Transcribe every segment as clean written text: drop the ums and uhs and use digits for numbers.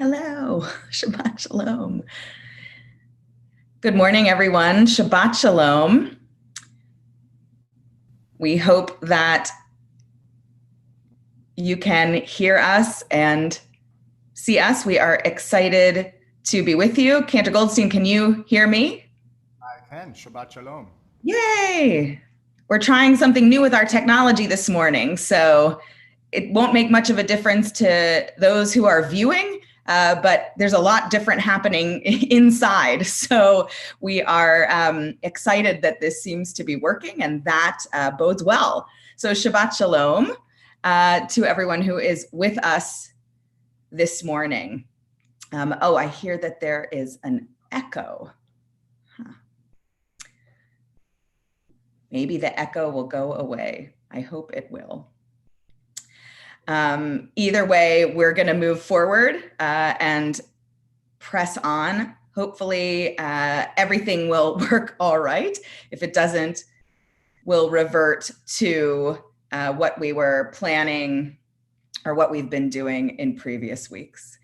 Hello, Shabbat Shalom. Good morning, everyone. Shabbat Shalom. We hope that you can hear us and see us. We are excited to be with you. Cantor Goldstein, can you hear me? I can. Shabbat Shalom. Yay! We're trying something new with our technology this morning, so it won't make much of a difference to those who are viewing, but there's a lot different happening inside. So we are excited that this seems to be working, and that bodes well. So Shabbat Shalom to everyone who is with us this morning. Oh, I hear that there is an echo. Maybe the echo will go away. I hope it will. Either way, we're going to move forward and press on. Hopefully, everything will work all right. If it doesn't, we'll revert to what we were planning or what we've been doing in previous weeks.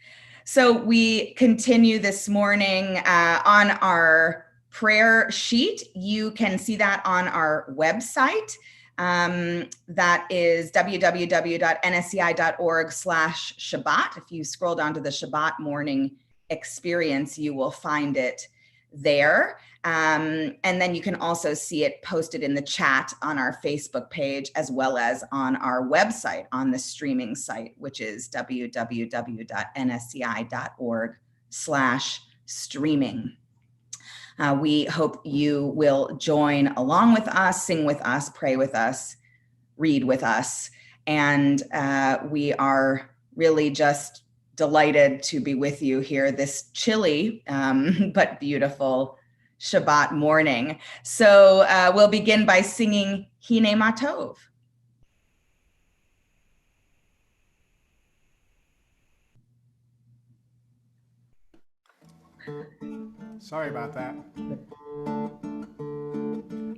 So we continue this morning on our prayer sheet. You can see that on our website. That is www.nsci.org/Shabbat. If you scroll down to the Shabbat Morning Experience, you will find it there. And then you can also see it posted in the chat on our Facebook page, as well as on our website on the streaming site, which is www.nsci.org/streaming. We hope you will join along with us, sing with us, pray with us, read with us. And we are really just delighted to be with you here this chilly but beautiful Shabbat morning. So we'll begin by singing Hine Ma Tov. Sorry about that.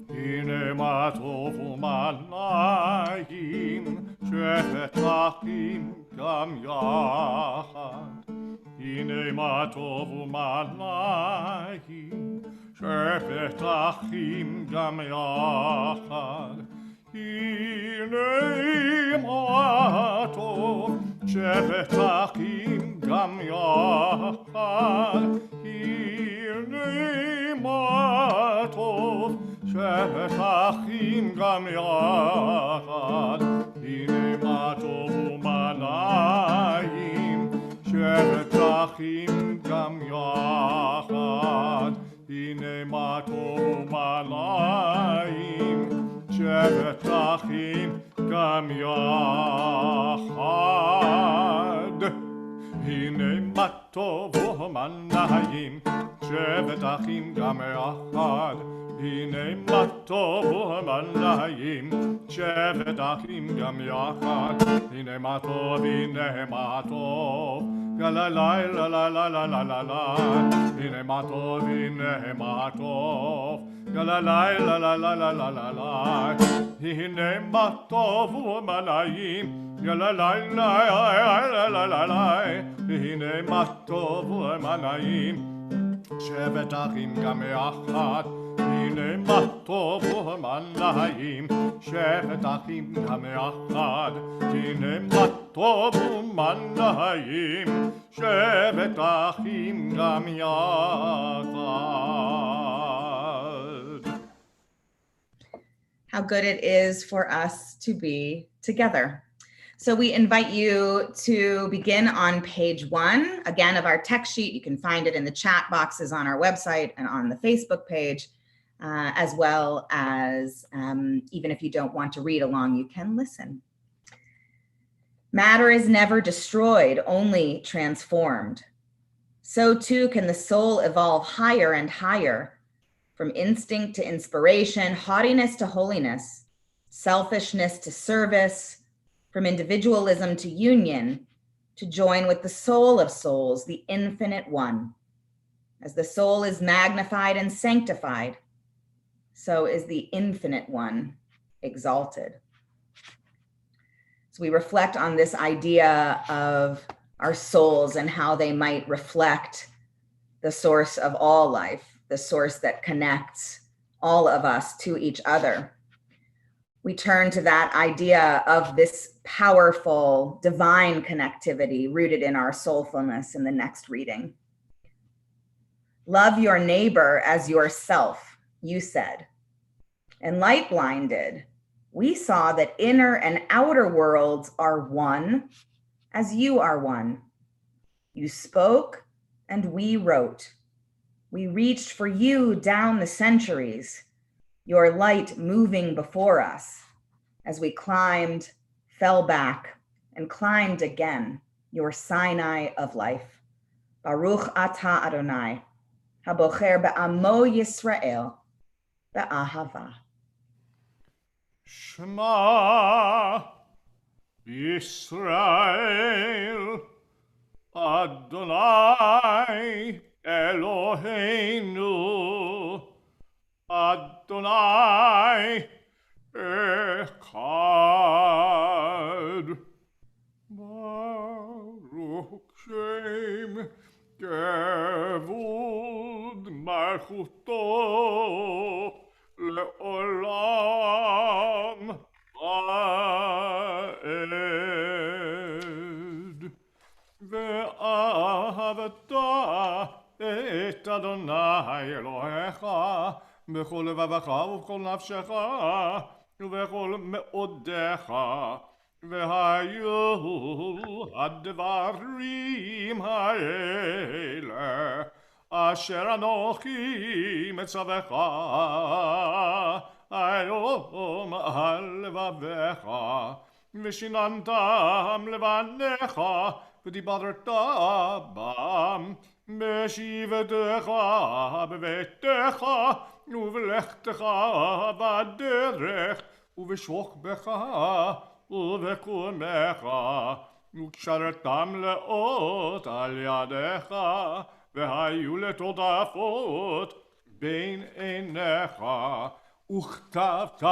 הנה מה טוב ומה נעים, שבת אחים גם יחד. הנה מה טוב ומה נעים, שבת אחים גם יחד. הנה מה טוב, שבת אחים גם יחד. הנה מה טוב, שבת אחים גם יחד. הנה מה טוב ומה נעים, שבת אחים גם יחד. הנה מה טוב ומה נעים, שבת אחים גם יחד. הנה מה טוב ומה נעים, שבת אחים גם יחד. הנה מה טוב ומה נעים, שבת אחים גם יחד. הנה מה טוב, הנה מה טוב, לה לה לה לה לה לה לה לה לה לה. הנה מה טוב, הנה מה טוב, לה לה לה לה לה לה לה לה לה לה. הנה מה טוב ומה נעים, לה לה לה לה לה לה לה לה. הנה מה טוב ומה נעים, שבת אחים גם יחד. הנה מה טוב ומה נעים, שבת אחים גם יחד. הנה מה טוב ומה נעים, שבת אחים גם יחד. How good it is for us to be together. So we invite you to begin on page 1, again, of our text sheet. You can find it in the chat boxes on our website and on the Facebook page, as well as even if you don't want to read along, you can listen. Matter is never destroyed, only transformed. So too can the soul evolve higher and higher, from instinct to inspiration, haughtiness to holiness, selfishness to service, from individualism to union, to join with the soul of souls, the infinite one. As the soul is magnified and sanctified, so is the infinite one exalted. So we reflect on this idea of our souls and how they might reflect the source of all life, the source that connects all of us to each other. We turn to that idea of this powerful divine connectivity rooted in our soulfulness in the next reading. Love your neighbor as yourself, you said. And light blinded, we saw that inner and outer worlds are one as you are one. You spoke and we wrote. We reached for you down the centuries, your light moving before us as we climbed, fell back, and climbed again, your Sinai of life. Baruch atah Adonai, habocher be'amo Yisrael, be'ahava. Shema Yisrael, Adonai Eloheinu, Adonai Echad. Baruch Shem Kevod Malchuto Le'olam Va'ed. Ve'ahavata et Adonai Elohecha b'chol levavecha ובכל נפשך ובכל מאודיך והיו הדברים האלה אשר אנוכי מצווך היום על לבביך ושיננתם לבניך ודיברת בם בשבתך בביתך ובלכתך בדרך ובשוכבך ובקומך וקשרתם לאות על ידיך והיו לטוטפות בין עיניך וכתבתם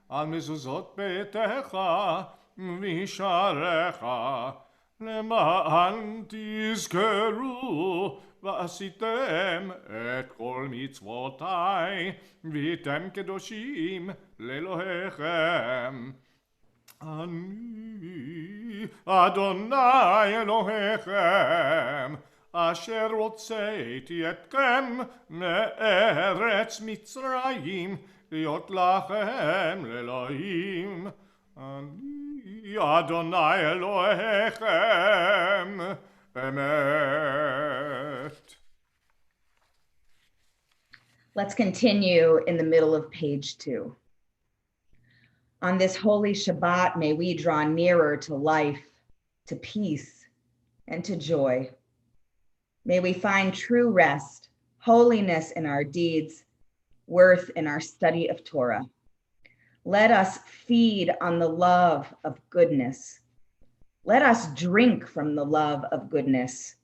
על מזוזות ביתך וישעריך למען תזכרו ועשיתם את כל מצוותיי והייתם קדושים לאלוהיכם. אני אדוני אלוהיכם אשר הוצאתי אתכם מארץ מצרים להיות לכם לאלוהים. אני אדוני אלוהיכם באמת. Let's continue in the middle of page 2. On this holy Shabbat, may we draw nearer to life, to peace, and to joy. May we find true rest, holiness in our deeds, worth in our study of Torah. Let us feed on the love of goodness. Let us drink from the love of goodness,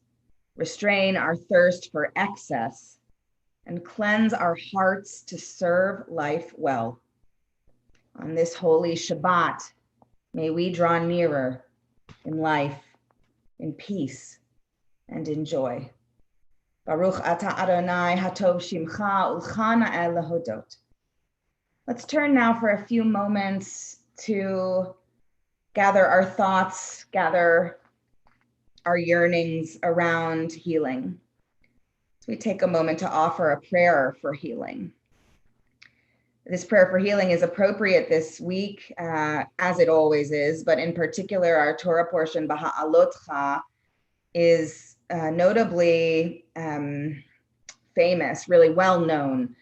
restrain our thirst for excess, and cleanse our hearts to serve life well. On this holy Shabbat, may we draw nearer in life, in peace, and in joy. Baruch atah Adonai hatov shimcha ulchana el lehodot. Let's turn now for a few moments to gather our thoughts, gather our yearnings around healing. So we take a moment to offer a prayer for healing. This prayer for healing is appropriate this week, as it always is, but in particular, our Torah portion, Baha'alotcha, is notably famous, really well known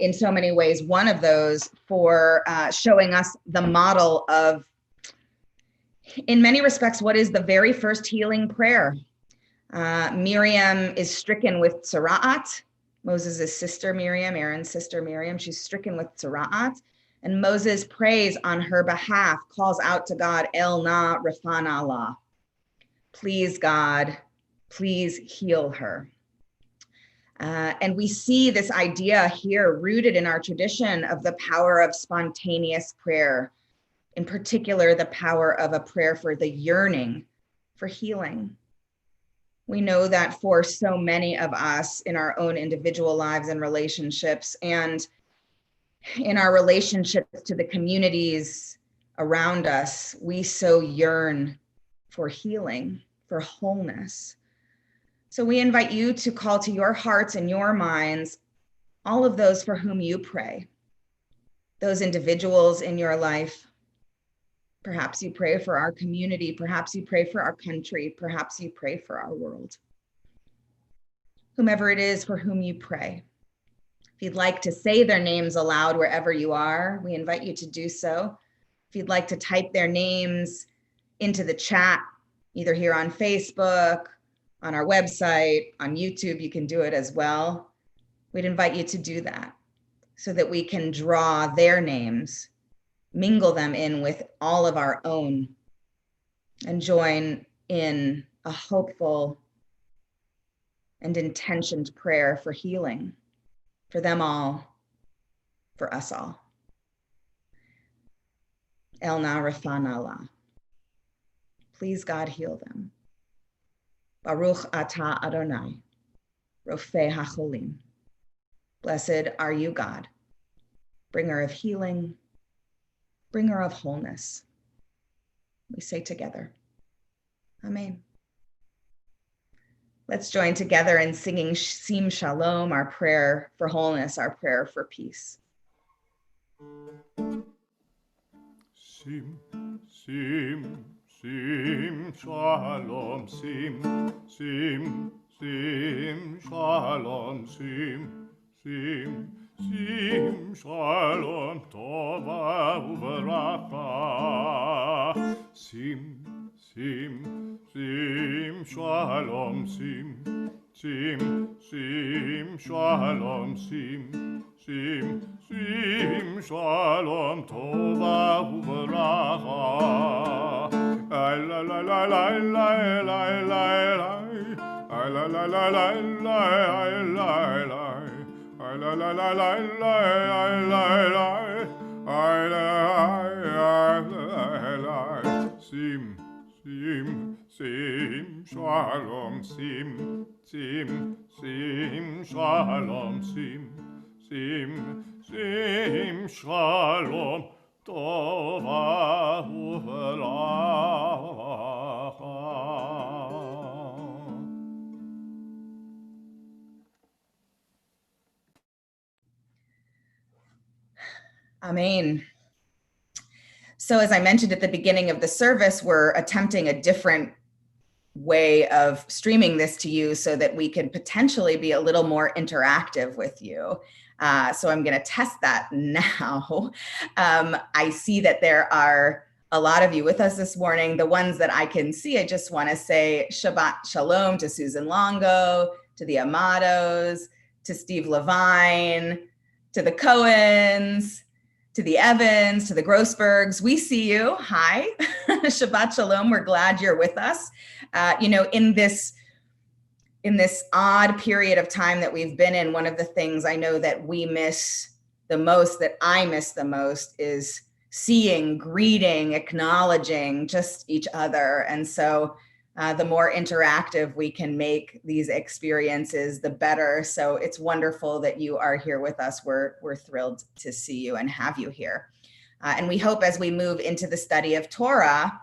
in so many ways. One of those for showing us the model of, in many respects, what is the very first healing prayer. Miriam is stricken with tzara'at. Moses' sister Miriam, Aaron's sister Miriam, she's stricken with tzara'at, and Moses prays on her behalf, calls out to God, El na rafana la. Please, God, please heal her. And we see this idea here rooted in our tradition of the power of spontaneous prayer, in particular, the power of a prayer for the yearning for healing. We know that for so many of us in our own individual lives and relationships, and in our relationships to the communities around us, we so yearn for healing, for wholeness. So we invite you to call to your hearts and your minds all of those for whom you pray, those individuals in your life. Perhaps you pray for our community, perhaps you pray for our country, perhaps you pray for our world. Whomever it is for whom you pray. If you'd like to say their names aloud wherever you are, we invite you to do so. If you'd like to type their names into the chat, either here on Facebook, on our website, on YouTube, you can do it as well. We'd invite you to do that so that we can draw their names, mingle them in with all of our own, and join in a hopeful and intentioned prayer for healing, for them all, for us all. El na rafana la. Please, God, heal them. Baruch atah Adonai, rofei hacholim. Blessed are you, God, bringer of healing, bringer of wholeness. We say together, Amen. Let's join together in singing Sim Shalom, our prayer for wholeness, our prayer for peace. Sim, sim, sim, shalom, sim, sim, sim, shalom, sim, sim, sim, shalom, tova uveracha. Sim, sim, sim, shalom, sim, sim, sim, shalom, sim, sim, sim, shalom, tova uveracha. Ay la la la la la la la la. Ay la la la la la la la. Ay la la la la la la la. Ay la. Sim, sim, sim, shalom, sim, sim, sim, shalom, sim, sim, sim, shalom, tova uveracha. Amen. So as I mentioned at the beginning of the service, we're attempting a different way of streaming this to you so that we can potentially be a little more interactive with you. So I'm going to test that now. I see that there are a lot of you with us this morning. The ones that I can see, I just want to say Shabbat Shalom to Susan Longo, to the Amados, to Steve Levine, to the Cohens, to the Evans, to the Grossbergs. We see you. Hi. Shabbat Shalom. We're glad you're with us. In this odd period of time that we've been in, one of the things I know that we miss the most, that I miss the most, is seeing, greeting, acknowledging just each other. And so the more interactive we can make these experiences, the better. So it's wonderful that you are here with us. We're thrilled to see you and have you here. And we hope as we move into the study of Torah,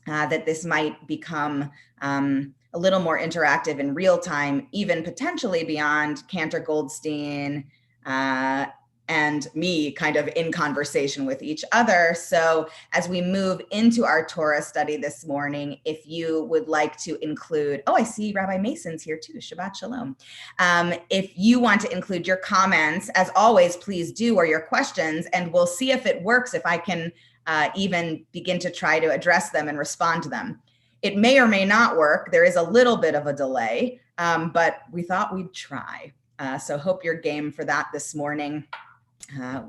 that this might become a little more interactive in real time, even potentially beyond Cantor Goldstein and me kind of in conversation with each other. So as we move into our Torah study this morning, if you would like to include, I see Rabbi Mason's here too, Shabbat Shalom. If you want to include your comments, as always, please do, or your questions, and we'll see if it works, if I can even begin to try to address them and respond to them. It may or may not work. There is a little bit of a delay, but we thought we'd try. So hope you're game for that this morning.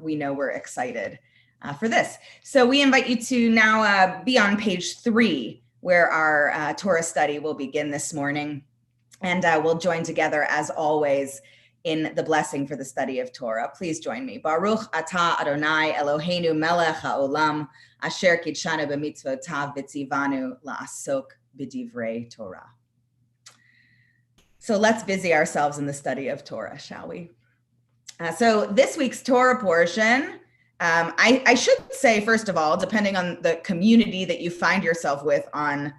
We know we're excited for this. So we invite you to now be on page 3, where our Torah study will begin this morning. And we'll join together, as always, in the blessing for the study of Torah. Please join me. Baruch atah Adonai Eloheinu melech haolam, asher kitshanu b'mitzvotav v'tzivanu la'asok b'divrei Torah. So let's busy ourselves in the study of Torah, shall we? So this week's Torah portion, I should say, first of all, depending on the community that you find yourself with on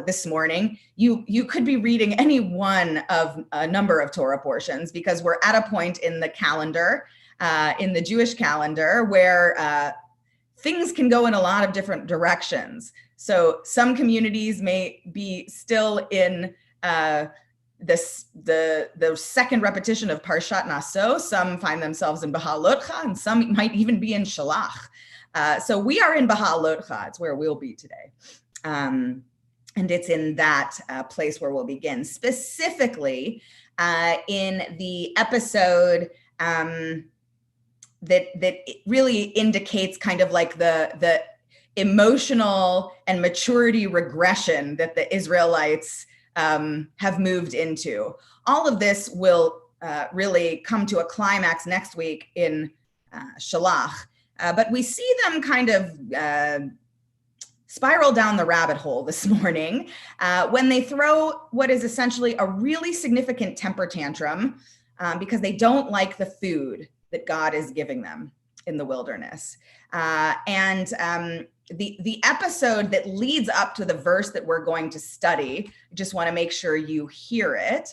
this morning, you could be reading any one of a number of Torah portions, because we're at a point in the calendar, in the Jewish calendar, where things can go in a lot of different directions. So some communities may be still in the second repetition of Parshat Naso. Some find themselves in B'Halotcha, and some might even be in Shalach. So we are in B'Halotcha. It's where we'll be today. And it's in that place where we'll begin, specifically in the episode that really indicates kind of like the emotional and maturity regression that the Israelites have moved into. All of this will really come to a climax next week in Shalach, but we see them kind of spiral down the rabbit hole this morning when they throw what is essentially a really significant temper tantrum because they don't like the food that God is giving them in the wilderness. The episode that leads up to the verse that we're going to study, I just want to make sure you hear it,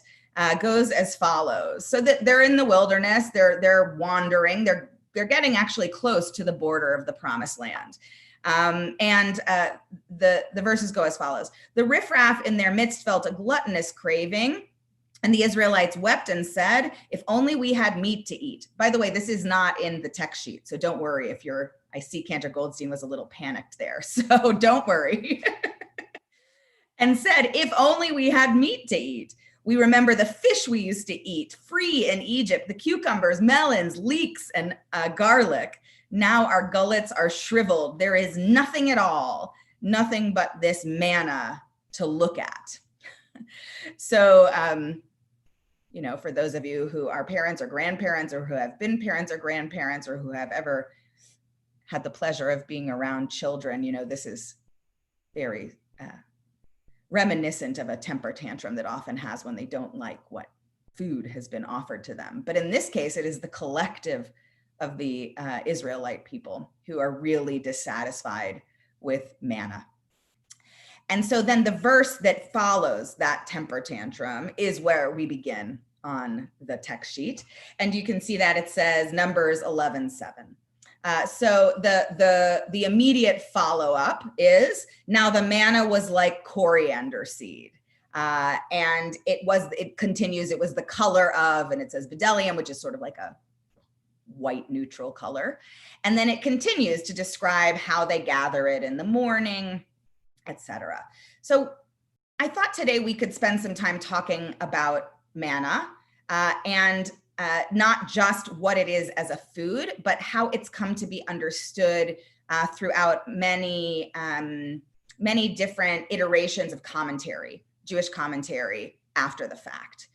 goes as follows. So that they're in the wilderness, they're wandering, they're getting actually close to the border of the promised land. The verses go as follows. The riffraff in their midst felt a gluttonous craving, and the Israelites wept and said, if only we had meat to eat. By the way, this is not in the text sheet, so don't worry if I see Cantor Goldstein was a little panicked there, so don't worry. And said, if only we had meat to eat. We remember the fish we used to eat free in Egypt, the cucumbers, melons, leeks, and garlic. Now our gullets are shriveled. There is nothing at all, nothing but this manna to look at. So, for those of you who are parents or grandparents, or who have been parents or grandparents, or who have ever had the pleasure of being around children, this is very reminiscent of a temper tantrum that often has when they don't like what food has been offered to them. But in this case, it is the collective of the Israelite people who are really dissatisfied with manna. And so then the verse that follows that temper tantrum is where we begin on the text sheet. And you can see that it says Numbers 11:7. So the immediate follow-up is, now the manna was like coriander seed. And it continues, it was the color of, and it says bdellium, which is sort of like a white neutral color. And then it continues to describe how they gather it in the morning, etc. So I thought today we could spend some time talking about manna and not just what it is as a food, but how it's come to be understood throughout many different iterations of commentary, Jewish commentary after the fact.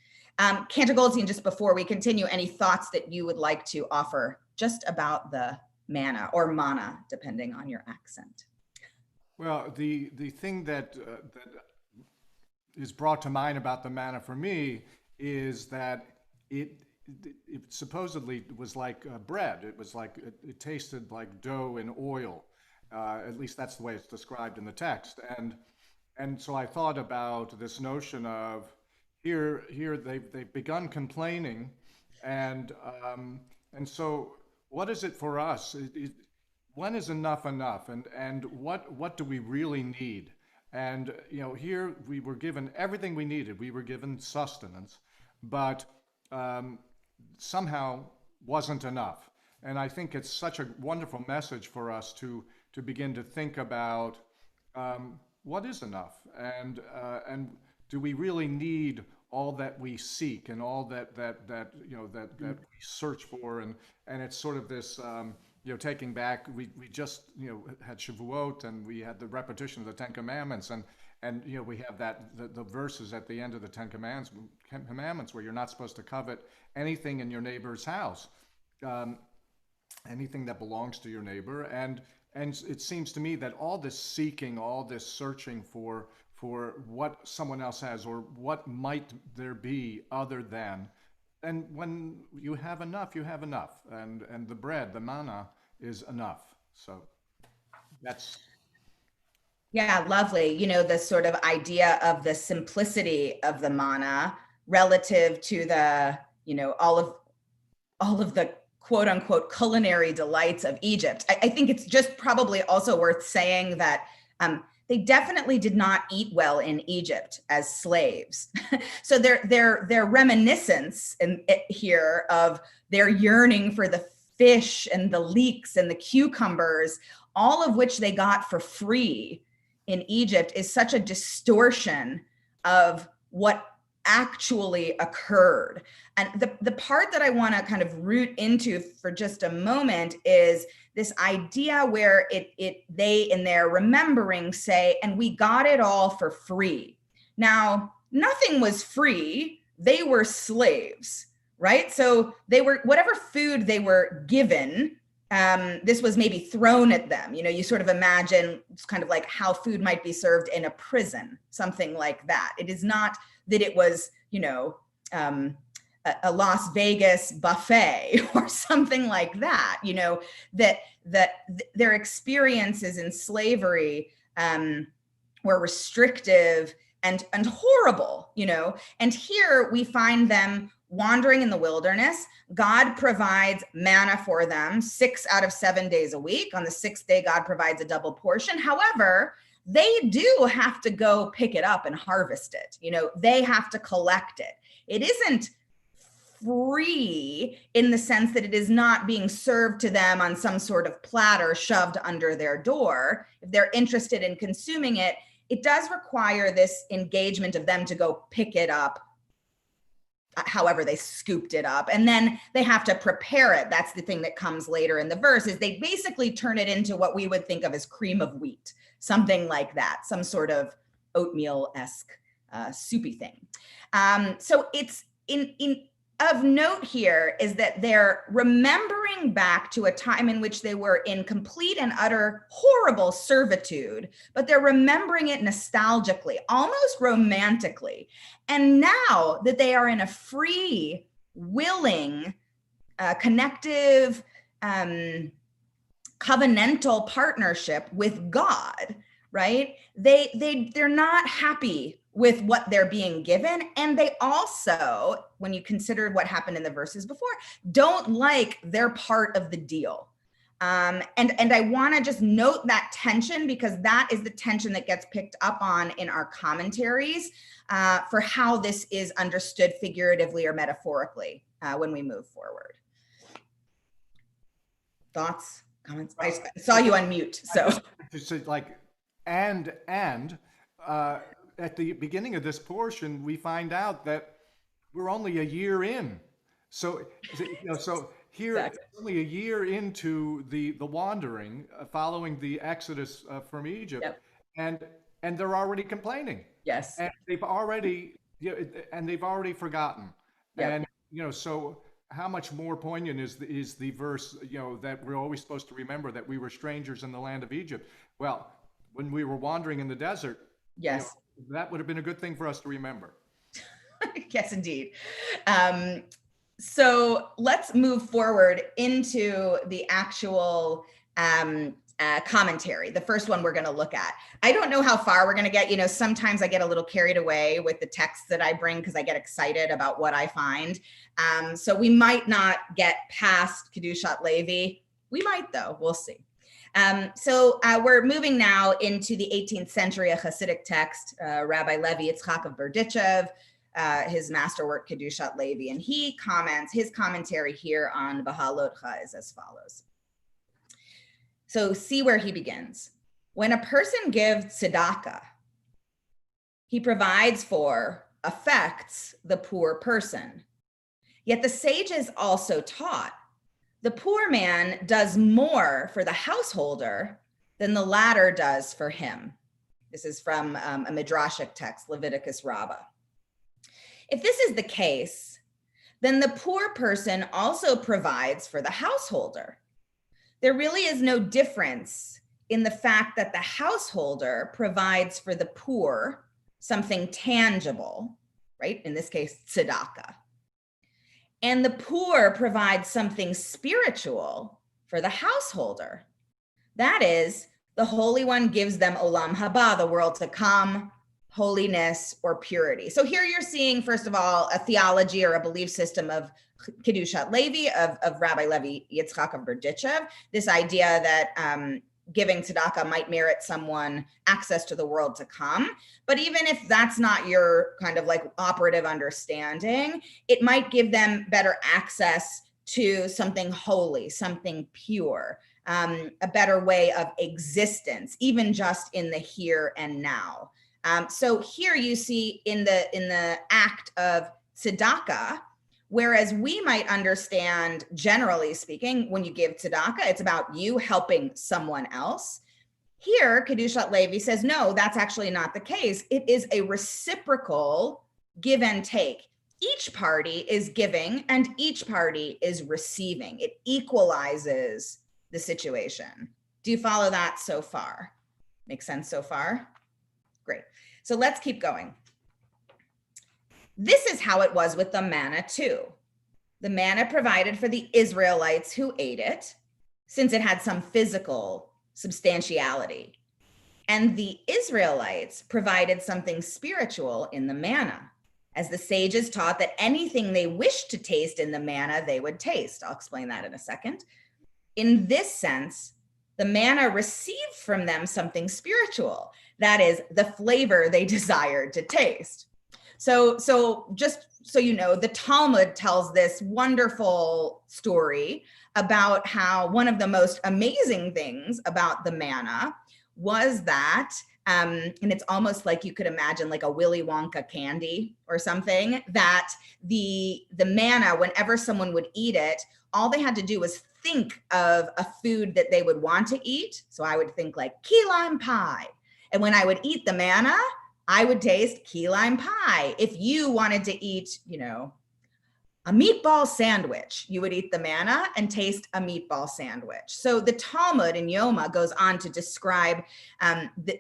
Cantor Goldstein, just before we continue, any thoughts that you would like to offer just about the manna or manna, depending on your accent? Well, the thing that is brought to mind about the manna for me is that it supposedly was like bread. It was like it tasted like dough and oil. At least that's the way it's described in the text. And so I thought about this notion of here they've begun complaining, and so what is it for us? When is enough enough, and what do we really need? And here we were given everything we needed. We were given sustenance, but somehow wasn't enough. And I think it's such a wonderful message for us to begin to think about what is enough, and do we really need all that we seek and all that we search for, and it's sort of this. Taking back, we just had Shavuot, and we had the repetition of the Ten Commandments, and we have the verses at the end of the Ten Commandments where you're not supposed to covet anything in your neighbor's house, anything that belongs to your neighbor, and it seems to me that all this seeking, all this searching for for what someone else has or what might there be other than. And when you have enough, you have enough. And the bread, the manna, is enough. So that's Yeah, lovely. You know, the sort of idea of the simplicity of the manna relative to the, you know, all of the quote unquote culinary delights of Egypt. I think it's just probably also worth saying that they definitely did not eat well in Egypt as slaves. So their reminiscence here of their yearning for the fish and the leeks and the cucumbers, all of which they got for free in Egypt, is such a distortion of what actually occurred. And the part that I want to kind of root into for just a moment is this idea where they in their remembering say, and we got it all for free. Now, nothing was free. They were slaves, right? So they were, whatever food they were given, this was maybe thrown at them. You know, you sort of imagine it's kind of like how food might be served in a prison, something like that. It is not that it was, you know, a Las Vegas buffet or something like that, you know, that their experiences in slavery were restrictive and horrible, you know. And here we find them wandering in the wilderness. God provides manna for them 6 out of 7 days a week. On the 6th day, God provides a double portion. However, they do have to go pick it up and harvest it. You know, they have to collect it. It isn't free in the sense that it is not being served to them on some sort of platter shoved under their door. If they're interested in consuming it, it does require this engagement of them to go pick it up, however they scooped it up, and then they have to prepare it. That's the thing that comes later in the verse, is they basically turn it into what we would think of as cream of wheat, something like that, some sort of oatmeal-esque soupy thing. So it's of note here is that they're remembering back to a time in which they were in complete and utter horrible servitude, but they're remembering it nostalgically, almost romantically. And now that they are in a free, willing, connective, covenantal partnership with God, right? They're not happy with what they're being given. And they also, when you consider what happened in the verses before, don't like their part of the deal. And I want to just note that tension, because that is the tension that gets picked up on in our commentaries for how this is understood figuratively or metaphorically when we move forward. Thoughts, comments? I saw you on mute, so. just like, at the beginning of this portion, we find out that we're only a year in. So, you know, so here, Exactly. only a year into the wandering, following the exodus from Egypt, Yep. and they're already complaining. Yes. And they've already, forgotten. Yep. And you know, so how much more poignant is the verse, you know, that we're always supposed to remember that we were strangers in the land of Egypt. Well, when we were wandering in the desert, Yes. you know, that would have been a good thing for us to remember. Yes, indeed. So let's move forward into the actual commentary, the first one we're going to look at. I don't know how far we're going to get. You know, sometimes I get a little carried away with the texts that I bring because I get excited about what I find. So we might not get past Kedushat Levi. We might, though. We'll see. So we're moving now into the 18th century, a Hasidic text, Rabbi Levi Yitzchak of Berdichev, his masterwork Kedushat Levi, and he comments, his commentary here on Bahalotcha is as follows. So see where he begins. When a person gives tzedakah, he provides for, affects the poor person. Yet the sages also taught the poor man does more for the householder than the latter does for him. This is from a Midrashic text, Leviticus Rabbah. If this is the case, then the poor person also provides for the householder. There really is no difference in the fact that the householder provides for the poor something tangible, right? In this case, tzedakah. And the poor provide something spiritual for the householder. That is, the Holy One gives them olam haba, the world to come, holiness or purity. So here you're seeing, first of all, a theology or a belief system of Kedushat Levi, of Rabbi Levi Yitzchak of Berdichev, this idea that giving tzedakah might merit someone access to the world to come. But even if that's not your kind of like operative understanding, it might give them better access to something holy, something pure, a better way of existence, even just in the here and now. So here you see in the act of tzedakah, whereas we might understand, generally speaking, when you give tzedakah, it's about you helping someone else. Here, Kedushat Levi says, no, that's actually not the case. It is a reciprocal give and take. Each party is giving and each party is receiving. It equalizes the situation. Do you follow that so far? Makes sense so far? Great. So let's keep going. This is how it was with the manna too. The manna provided for the Israelites who ate it, since it had some physical substantiality. And the Israelites provided something spiritual in the manna, as the sages taught that anything they wished to taste in the manna, they would taste. I'll explain that in a second. In this sense, the manna received from them something spiritual, that is, the flavor they desired to taste. So just so you know, the Talmud tells this wonderful story about how one of the most amazing things about the manna was that, and it's almost like you could imagine like a Willy Wonka candy or something, that the manna, whenever someone would eat it, all they had to do was think of a food that they would want to eat. So I would think like key lime pie. And when I would eat the manna, I would taste key lime pie. If you wanted to eat, you know, a meatball sandwich, you would eat the manna and taste a meatball sandwich. So the Talmud in Yoma goes on to describe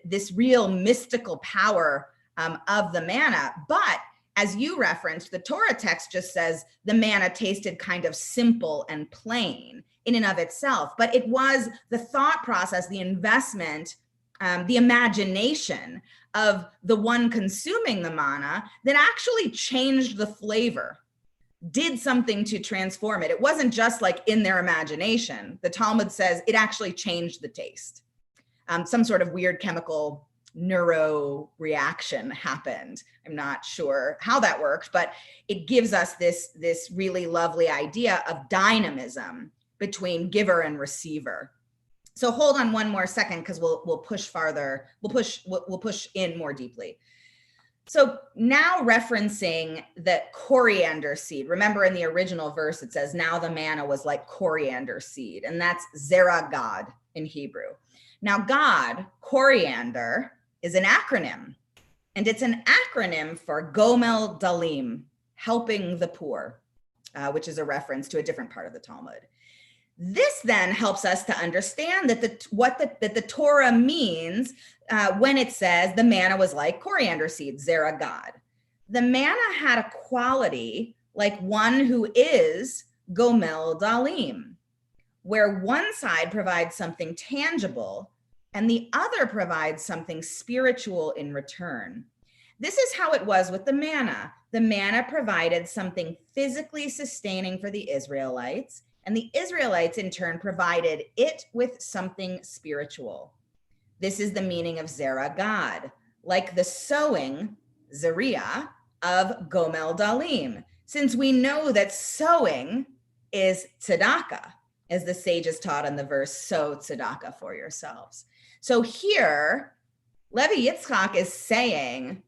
this real mystical power of the manna. But as you referenced, the Torah text just says the manna tasted kind of simple and plain in and of itself. But it was the thought process, the investment, the imagination of the one consuming the manna that actually changed the flavor, did something to transform it. It wasn't just like in their imagination. The Talmud says it actually changed the taste. Some sort of weird chemical neuro reaction happened. I'm not sure how that worked, but it gives us this really lovely idea of dynamism between giver and receiver. So hold on one more second, because we'll push farther. We'll push in more deeply. So now referencing the coriander seed. Remember in the original verse, it says, now the manna was like coriander seed, and that's zera God in Hebrew. Now God, coriander, is an acronym, and it's an acronym for Gomel Dalim, helping the poor, which is a reference to a different part of the Talmud. This then helps us to understand that the Torah means when it says the manna was like coriander seeds, zera God. The manna had a quality like one who is Gomel Dalim, where one side provides something tangible and the other provides something spiritual in return. This is how it was with the manna. The manna provided something physically sustaining for the Israelites, and the Israelites in turn provided it with something spiritual. This is the meaning of zera God, like the sowing, zeria, of Gomel Dalim, since we know that sowing is tzedakah, as the sages taught in the verse, sow tzedakah for yourselves. So here, Levi Yitzchak is saying,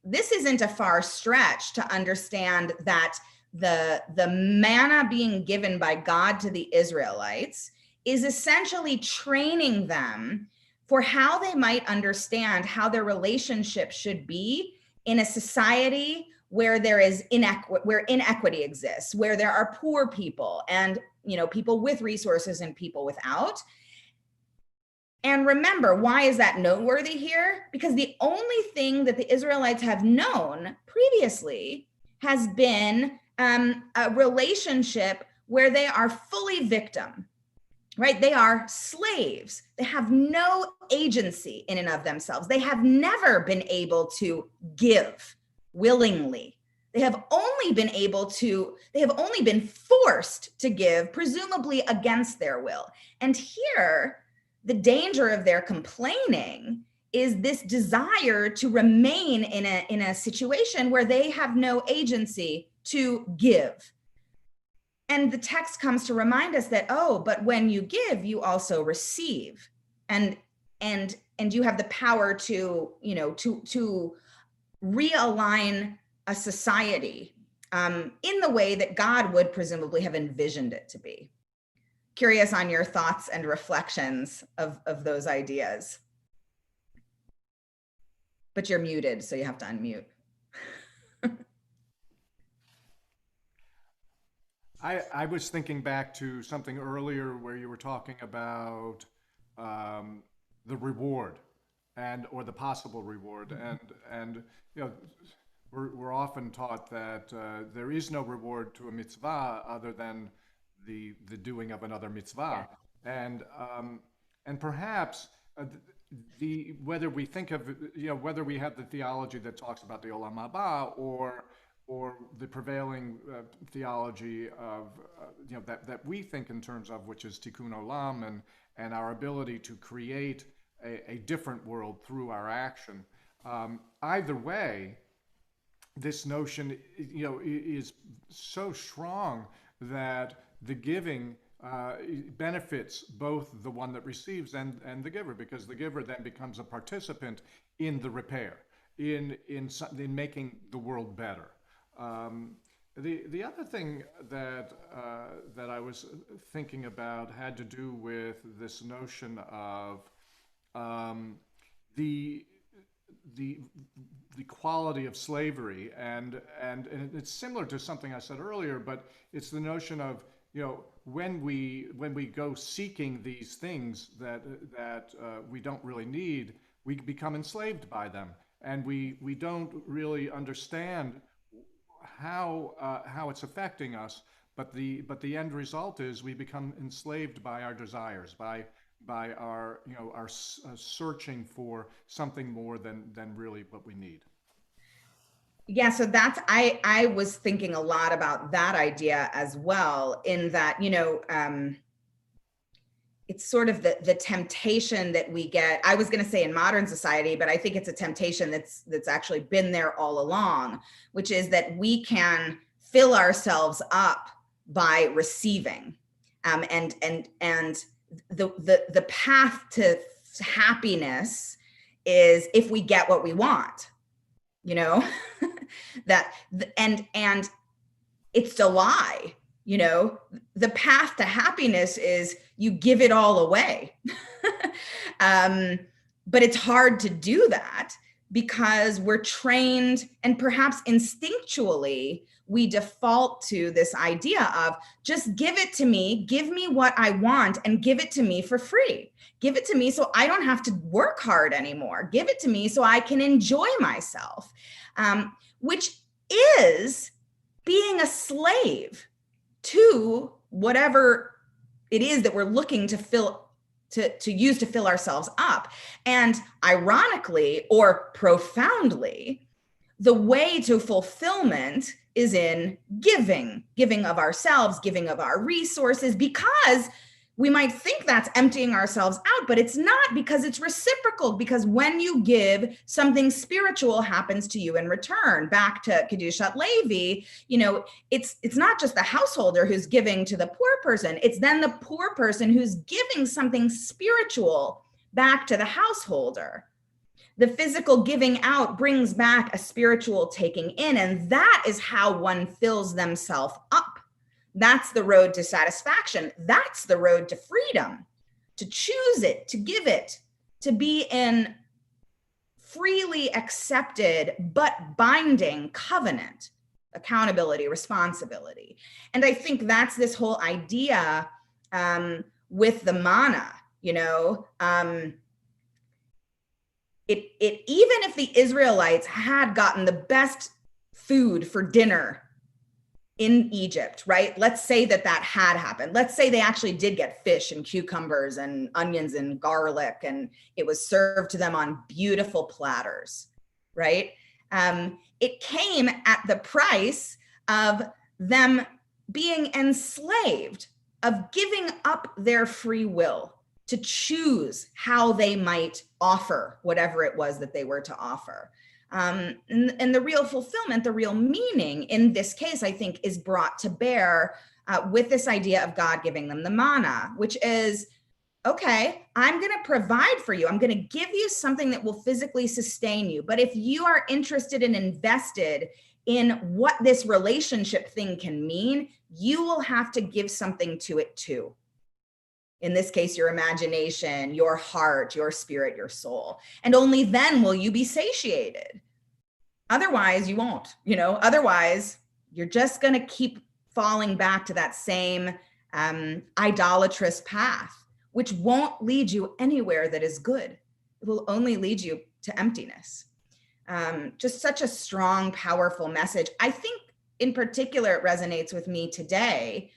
this isn't a far stretch to understand that the manna being given by God to the Israelites is essentially training them for how they might understand how their relationship should be in a society where there is where inequity exists, where there are poor people and, you know, people with resources and people without. And remember, why is that noteworthy here? Because the only thing that the Israelites have known previously has been a relationship where they are fully victim, right? They are slaves. They have no agency in and of themselves. They have never been able to give willingly. They have only been forced to give, presumably against their will. And here, the danger of their complaining is this desire to remain in a situation where they have no agency to give. And the text comes to remind us that, oh, but when you give, you also receive. And you have the power to, to realign a society in the way that God would presumably have envisioned it to be. Curious on your thoughts and reflections of those ideas. But you're muted, so you have to unmute. I was thinking back to something earlier where you were talking about the reward or the possible reward, and we're often taught that there is no reward to a mitzvah other than the doing of another mitzvah, and perhaps whether we think of whether we have the theology that talks about the olam haba or the prevailing theology of that we think in terms of, which is tikkun olam and our ability to create a different world through our action. Either way, this notion is so strong that the giving benefits both the one that receives and the giver, because the giver then becomes a participant in the repair, in making the world better. The other thing that I was thinking about had to do with this notion of the quality of slavery, and it's similar to something I said earlier, but it's the notion of when we go seeking these things that we don't really need, we become enslaved by them, and we don't really understand how it's affecting us. But the end result is we become enslaved by our desires, by our our searching for something more than really what we need. Yeah, so that's I was thinking a lot about that idea as well, in that it's sort of the temptation that we get. I was going to say in modern society, but I think it's a temptation that's actually been there all along, which is that we can fill ourselves up by receiving, and the path to happiness is if we get what we want, that and it's a lie. The path to happiness is you give it all away. But it's hard to do that because we're trained, and perhaps instinctually, we default to this idea of just give it to me, give me what I want, and give it to me for free. Give it to me so I don't have to work hard anymore. Give it to me so I can enjoy myself, which is being a slave to whatever it is that we're looking to use to fill ourselves up. And ironically or profoundly, the way to fulfillment is in giving of ourselves, giving of our resources, because we might think that's emptying ourselves out, but it's not, because it's reciprocal. Because when you give, something spiritual happens to you in return. Back to Kedushat Levi, it's not just the householder who's giving to the poor person. It's then the poor person who's giving something spiritual back to the householder. The physical giving out brings back a spiritual taking in, and that is how one fills themselves up. That's the road to satisfaction. That's the road to freedom, to choose it, to give it, to be in freely accepted but binding covenant, accountability, responsibility. And I think that's this whole idea with the manna. you know, even if the Israelites had gotten the best food for dinner in Egypt, right? Let's say that had happened. Let's say they actually did get fish and cucumbers and onions and garlic, and it was served to them on beautiful platters, right? It came at the price of them being enslaved, of giving up their free will to choose how they might offer whatever it was that they were to offer. And the real fulfillment, the real meaning in this case, I think, is brought to bear with this idea of God giving them the manna, which is, okay, I'm going to provide for you. I'm going to give you something that will physically sustain you. But if you are interested and invested in what this relationship thing can mean, you will have to give something to it too. In this case, your imagination, your heart, your spirit, your soul. And only then will you be satiated. Otherwise, you won't, you know, otherwise you're just going to keep falling back to that same idolatrous path, which won't lead you anywhere that is good. It will only lead you to emptiness. Just such a strong, powerful message. I think in particular, it resonates with me today,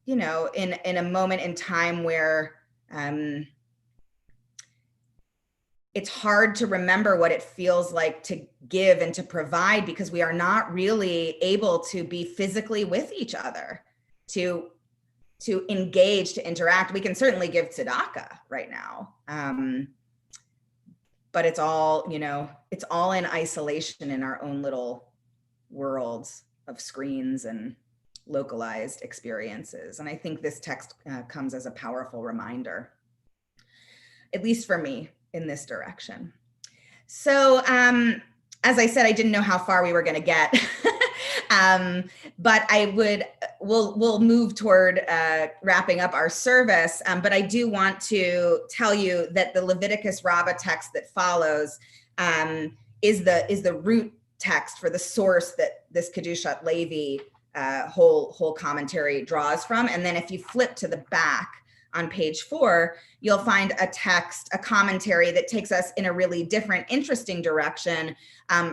you know, in a moment in time where it's hard to remember what it feels like to give and to provide, because we are not really able to be physically with each other, to engage, to interact. We can certainly give tzedakah right now, but it's all, you know, it's all in isolation in our own little worlds of screens and localized experiences. And I think this text comes as a powerful reminder, at least for me, in this direction. So as I said, I didn't know how far we were going to get, but we'll move toward wrapping up our service. But I do want to tell you that the Leviticus Rabbah text that follows is the root text for the source that this Kedushat Levi whole commentary draws from. And then if you flip to the back on page 4, you'll find a text, a commentary that takes us in a really different, interesting direction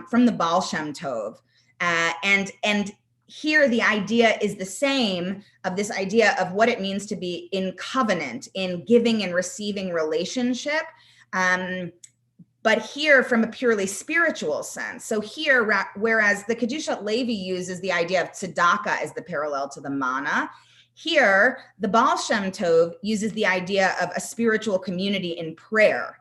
from the Baal Shem Tov. And here the idea is the same, of this idea of what it means to be in covenant, in giving and receiving relationship. But here from a purely spiritual sense. So here, whereas the Kedushat Levi uses the idea of tzedakah as the parallel to the manna, here the Baal Shem Tov uses the idea of a spiritual community in prayer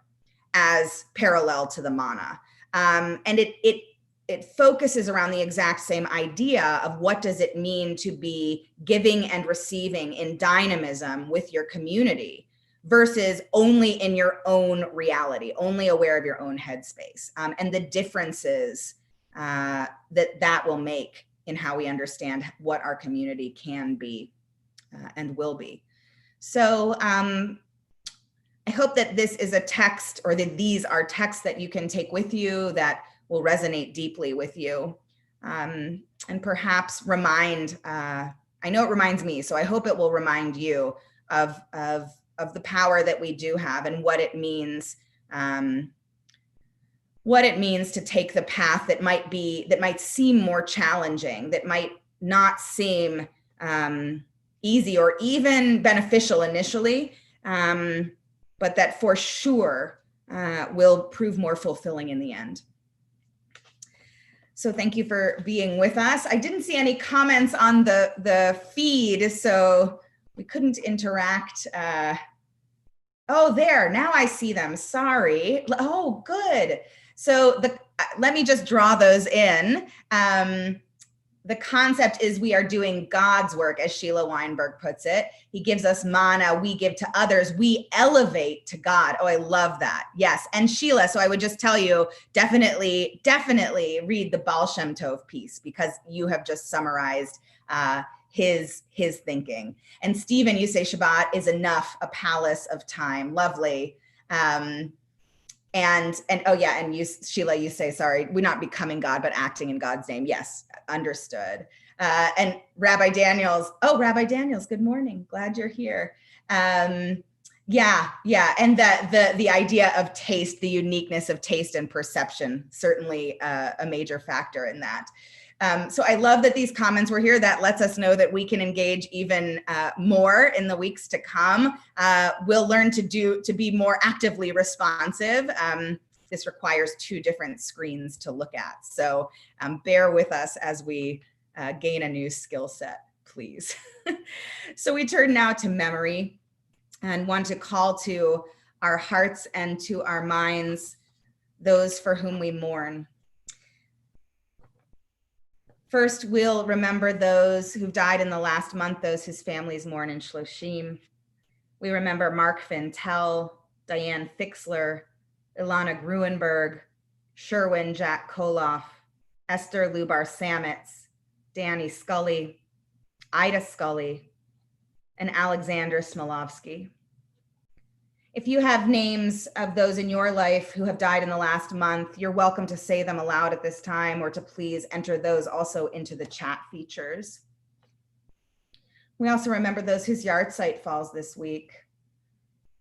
as parallel to the manna. And it focuses around the exact same idea of what does it mean to be giving and receiving in dynamism with your community, versus only in your own reality, only aware of your own headspace, and the differences that will make in how we understand what our community can be and will be. So I hope that this is a text, or that these are texts that you can take with you that will resonate deeply with you, and perhaps remind, I know it reminds me, so I hope it will remind you of the power that we do have, and what it means to take the path that might seem more challenging, that might not seem easy or even beneficial initially, but that for sure will prove more fulfilling in the end. So thank you for being with us. I didn't see any comments on the feed, so we couldn't interact. Oh, there, now I see them, sorry. Oh, good. So let me just draw those in. The concept is we are doing God's work, as Sheila Weinberg puts it. He gives us manna, we give to others, we elevate to God. Oh, I love that. Yes, and Sheila, so I would just tell you, definitely read the Baal Shem Tov piece, because you have just summarized his thinking. And Stephen, you say Shabbat is enough, a palace of time. Lovely. And oh yeah, and you, Sheila, you say, sorry, we're not becoming God, but acting in God's name. Yes, understood. And Rabbi Daniels, good morning. Glad you're here. Yeah, and the idea of taste, the uniqueness of taste and perception, certainly a major factor in that. So I love that these comments were here. That lets us know that we can engage even more in the weeks to come. We'll learn to be more actively responsive. This requires 2 different screens to look at. So bear with us as we gain a new skill set, please. So we turn now to memory, and want to call to our hearts and to our minds those for whom we mourn. First, we'll remember those who've died in the last month, those whose families mourn in Shloshim. We remember Mark Fintel, Diane Fixler, Ilana Gruenberg, Sherwin Jack Koloff, Esther Lubar Samitz, Danny Scully, Ida Scully, and Alexander Smolovsky. If you have names of those in your life who have died in the last month, you're welcome to say them aloud at this time, or to please enter those also into the chat features. We also remember those whose yahrzeit falls this week: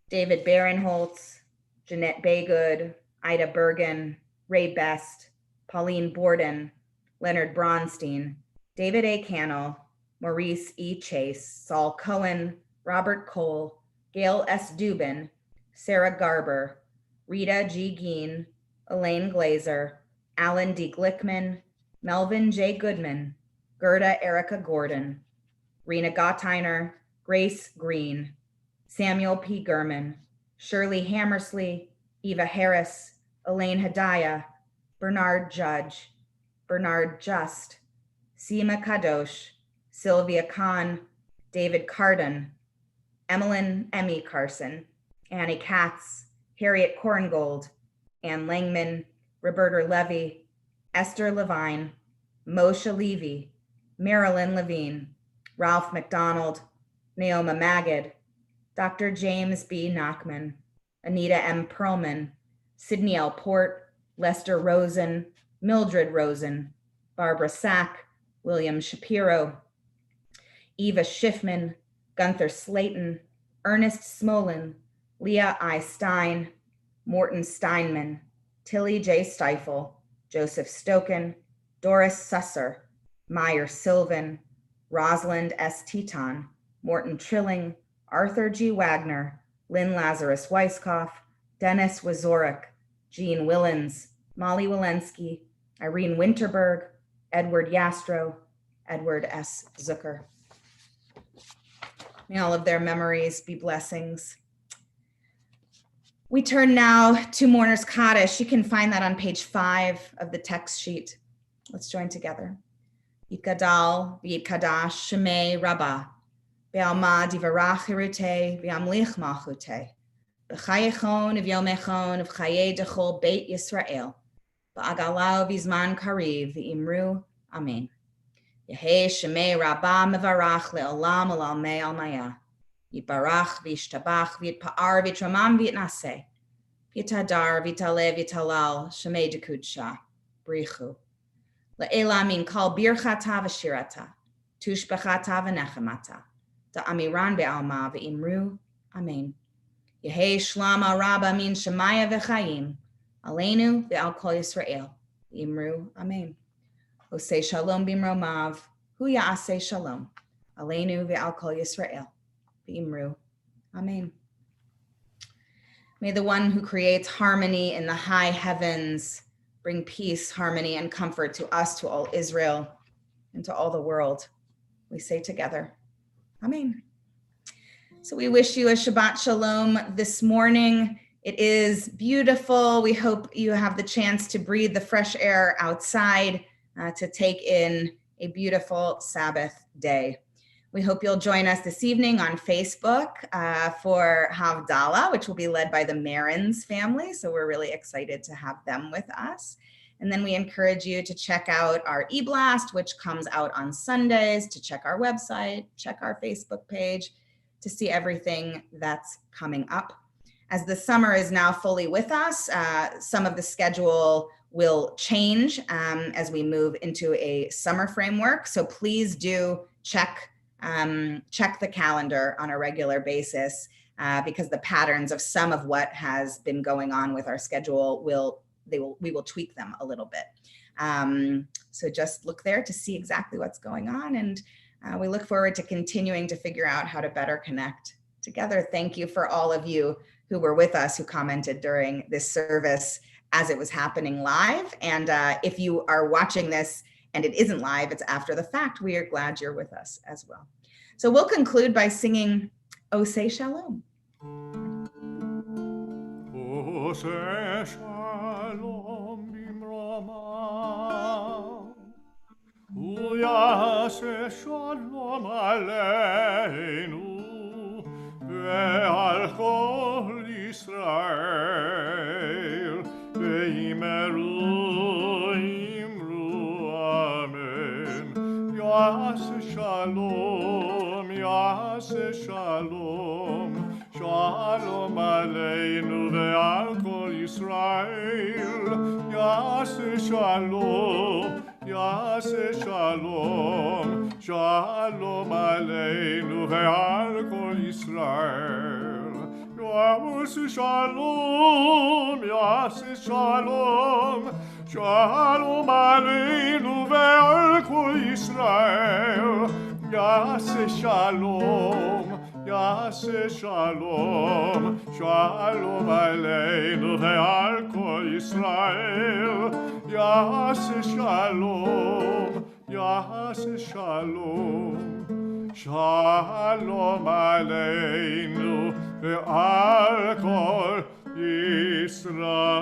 David Barinholtz, Jeanette Baygood, Ida Bergen, Ray Best, Pauline Borden, Leonard Bronstein, David A. Cannell, Maurice E. Chase, Saul Cohen, Robert Cole, Gail S. Dubin, Sarah Garber, Rita G. Geen, Elaine Glazer, Alan D. Glickman, Melvin J. Goodman, Gerda Erica Gordon, Rena Gottheiner, Grace Green, Samuel P. Gurman, Shirley Hammersley, Eva Harris, Elaine Hedaya, Bernard Judge, Bernard Just, Seema Kadosh, Sylvia Kahn, David Carden, Emmeline Emmy Carson, Annie Katz, Harriet Korngold, Ann Langman, Roberta Levy, Esther Levine, Moshe Levy, Marilyn Levine, Ralph McDonald, Naoma Magid, Dr. James B. Nachman, Anita M. Perlman, Sydney L. Port, Lester Rosen, Mildred Rosen, Barbara Sack, William Shapiro, Eva Schiffman, Gunther Slayton, Ernest Smolin, Leah I. Stein, Morton Steinman, Tilly J. Steifel, Joseph Stoken, Doris Susser, Meyer Sylvan, Rosalind S. Teton, Morton Trilling, Arthur G. Wagner, Lynn Lazarus Weisskopf, Dennis Wazorik, Jean Willens, Molly Walensky, Irene Winterberg, Edward Yastro, Edward S. Zucker. May all of their memories be blessings. We turn now to Mourner's Kaddish. You can find that on page 5 of the text sheet. Let's join together. Yikadal v'yikadash shemei rabbah, be'alma divarach hirute v'amlich malchute, b'chayechon v'yomechon v'chayei dechol beit Yisrael, ba'agalau v'zman kariv v'imru amen. Yehei shemei rabbah mevarach le'olam olamei almaya, yibarach v'yishtabach v'yitpa'ar v'yitramam v'yitnaseh, v'yitadar v'yitale v'yitalal shemei dekudsha, brichu. Le'ela min kal birchata v'shirata, tushbechata v'nechemata, da'amiran be'alma v'imru, amen. Yehei shlama rabba min shemaya v'chayim, aleinu ve'al kol Yisrael, v'imru, amen. Osei shalom bimromav, hu ya'aseh shalom, aleinu ve'al kol Yisrael, v'imru, amen. May the one who creates harmony in the high heavens bring peace, harmony, and comfort to us, to all Israel, and to all the world. We say together, amen. So we wish you a Shabbat Shalom this morning. It is beautiful. We hope you have the chance to breathe the fresh air outside, to take in a beautiful Sabbath day. We hope you'll join us this evening on Facebook for Havdalah, which will be led by the Marins family. So we're really excited to have them with us. And then we encourage you to check out our e-blast, which comes out on Sundays, to check our website, check our Facebook page, to see everything that's coming up. As the summer is now fully with us, some of the schedule will change as we move into a summer framework. So please do check the calendar on a regular basis. because the patterns of some of what has been going on with our schedule we will tweak them a little bit. So just look there to see exactly what's going on. And we look forward to continuing to figure out how to better connect together. Thank you for all of you who were with us, who commented during this service as it was happening live. And if you are watching this and it isn't live, it's after the fact, we are glad you're with us as well. So we'll conclude by singing O Say Shalom. O say shalom bimroma, Uyase shalom aleinu, ve'al kol Yisrael, ve'imeru imru amen. Yase shalom, yase shalom, shalom aleinu ve'al kol Yisrael, yase shalom, yase shalom, shalom aleinu ve'al kol Yisrael. Yase shalom, yase shalom, shalom aleinu ve'al kol Yisrael. Yase shalom, yase shalom, shalom aleinu ve'al kol Yisrael. Yase shalom, yase shalom, shalom aleinu ve'al kol Yisrael.